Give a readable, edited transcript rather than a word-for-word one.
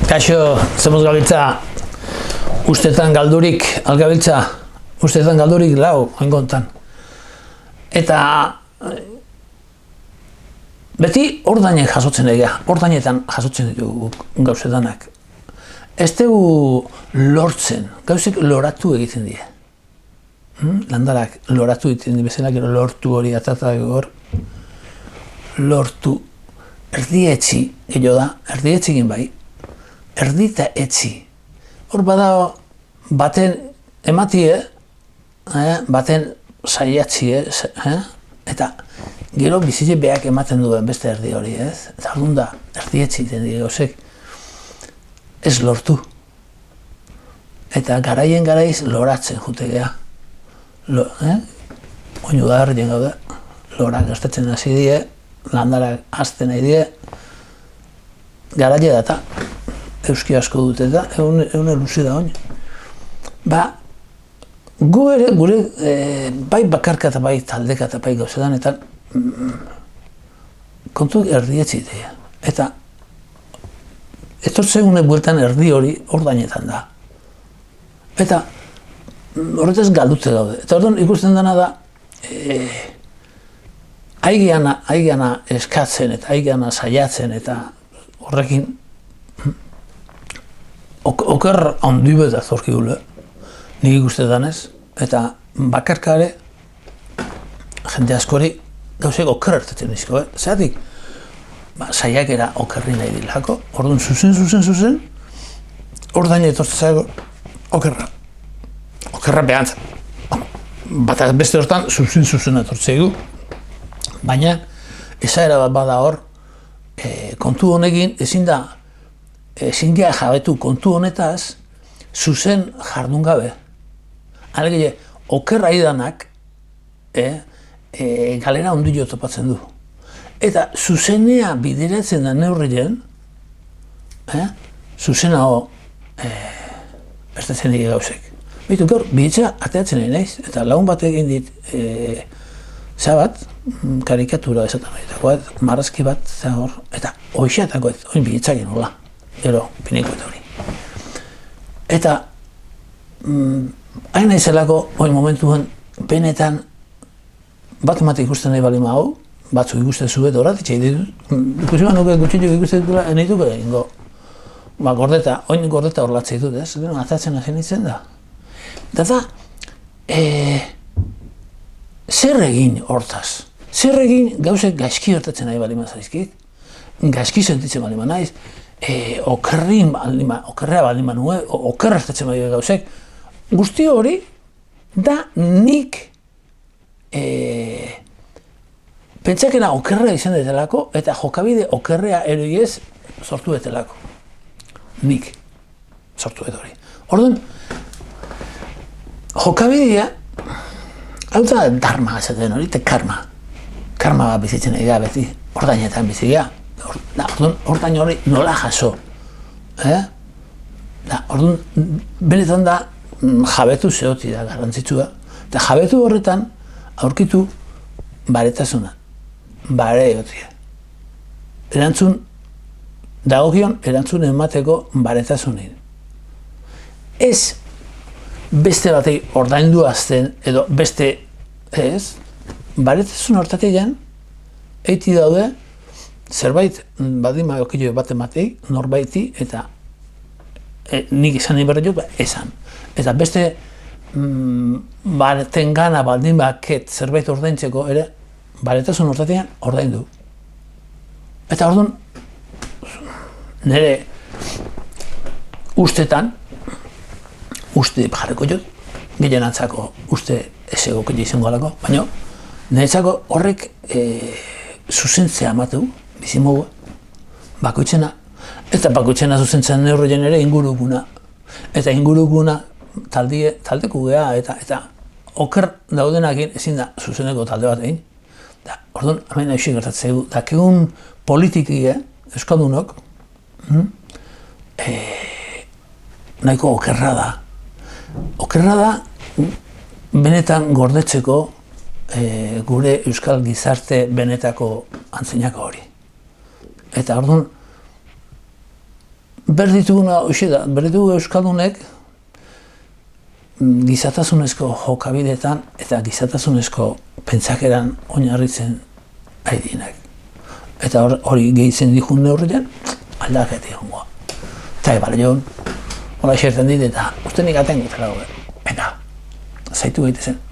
Kaixo, zemuz gabiltza, ustetan galdurik, algabiltza, ustetan galdurik lau, oingontan. Eta beti ordainek jasotzen egia, ordainetan jasotzen ditugu gauzetanak. Ez dugu lortzen, gauzek loratu egiten die. Landarak loratu egiten die bezala, gero lortu hori atata hor, lortu, erdietzi, gehiago da, erdietzi egin bai. Erdita etzi. Hor bada baten ematie, baten saiatzie, eta gero bizitze beak ematen duen beste erdi hori, ez? Eta orduan da, erdi etzi den gauzek ez lortu. Eta garaiz loratzen jute geha. Oinu da herrien gaude, lorak gastatzen hasi die, landarak hasten nahi die, garaile data. Euski asko dut eta egun elusi da oin. Gu ere, gure bai bakarka eta bai taldeka eta bai gauzetan eta kontu erdietzi dira. Eta etortzen gune bueltan erdi hori ordainetan da. Eta horretaz galdute daude. Eta orduan ikusten dena da aigeana eskatzen eta aigeana saiatzen eta horrekin oker handi bat azorki gule, nik ikustetan ez, eta bakarka ere, jende askori gauzek oker hartatzen dizko, zeratik, saiakera okerri nahi dilako, orduan zuzen, ordain etortzago okerra behantza. Bata beste hortan zuzen etortzegu, baina esaera bat bada hor, kontu honekin ezin da, ezin geha jabetu kontu honetaz, zuzen jardun gabe. Alegile, okerra idanak galera ondillo topatzen du. Eta zuzenea bideratzen da neurrien, zuzena bestatzen dira gauzek. Bitu, gaur, bidetza ateatzen nahi naiz, eta lagun bat egin dit zabat, karikatura esaten nahi, marrazki bat, eta hoxeatako ez, oin bidetzakin hola. Gero, pineko eta hori. Eta, hain naizelako, hori momentuen, benetan, bat emate ikusten nahi balima hau, batzuk ikusten zuet horatitxe ditut, ikusi nuke gutxituk ikusten dutela, nahi duke egingo. Gordeta, oin gordeta horlatzea ditut, ez? Gero, atatzen hasi nintzen da. Eta, zer egin hortaz? Zer egin gauzek gaizki hortatzen nahi balima zaizkit? Gaizki sentitzen balima naiz? Okerrea baldin manue, okerra estatzen bai gauzek. Guzti hori da nik pentsakena okerrea izan detelako eta jokabide okerrea eroiez sortu detelako. Nik sortu det hori. Orduan, jokabidea, hau da dharma esaten hori, eta karma. Karma bat bizitzen egia beti, ordainetan bizitzea. Ordain hori nola jaso. Orduan, benetan da jabetu zehoti da garrantzitsua. Eta jabetu horretan aurkitu baretasuna. Bare egotia. Dagokion erantzun emateko baretasunin. Ez beste batei ordaindu azten edo beste ez, baretasun hortatik eiti daude zerbait badima okillo bat ematei, norbaiti, eta nik izan nahi berri esan. Eta beste baten gana baldin baket zerbait ordaintzeko ere, baretasun hortatik ordaindu. Eta orduan, nire ustetan, uste jarriko jut, gehienantzako uste ez egokile izango alako, baina niretzako horrek zuzentzea amatu, bizimogu, bakoitzena, eta bakoitzena zuzentzen neurrien ere inguruguna. Eta inguruguna taldeko gea, eta oker daudenakin ezin da zuzeneko talde bat egin. Orduan, hemen haixik gertatzea du, dakegun politikie, euskaldunok, nahiko okerra da. Okerra da, benetan gordetzeko gure euskal gizarte benetako antzinako hori. Eta orduan, berdituguna hoxe da, berditugu Euskaldunek gizatasunezko jokabidetan eta gizatasunezko pentsakeran oinarritzen aidinak. Eta hori gehitzen dihun neurrian, aldaketi hongoa. Eta ebale joan, hola eserten dit eta uste nik atengo zela eta zaitu gaitezen.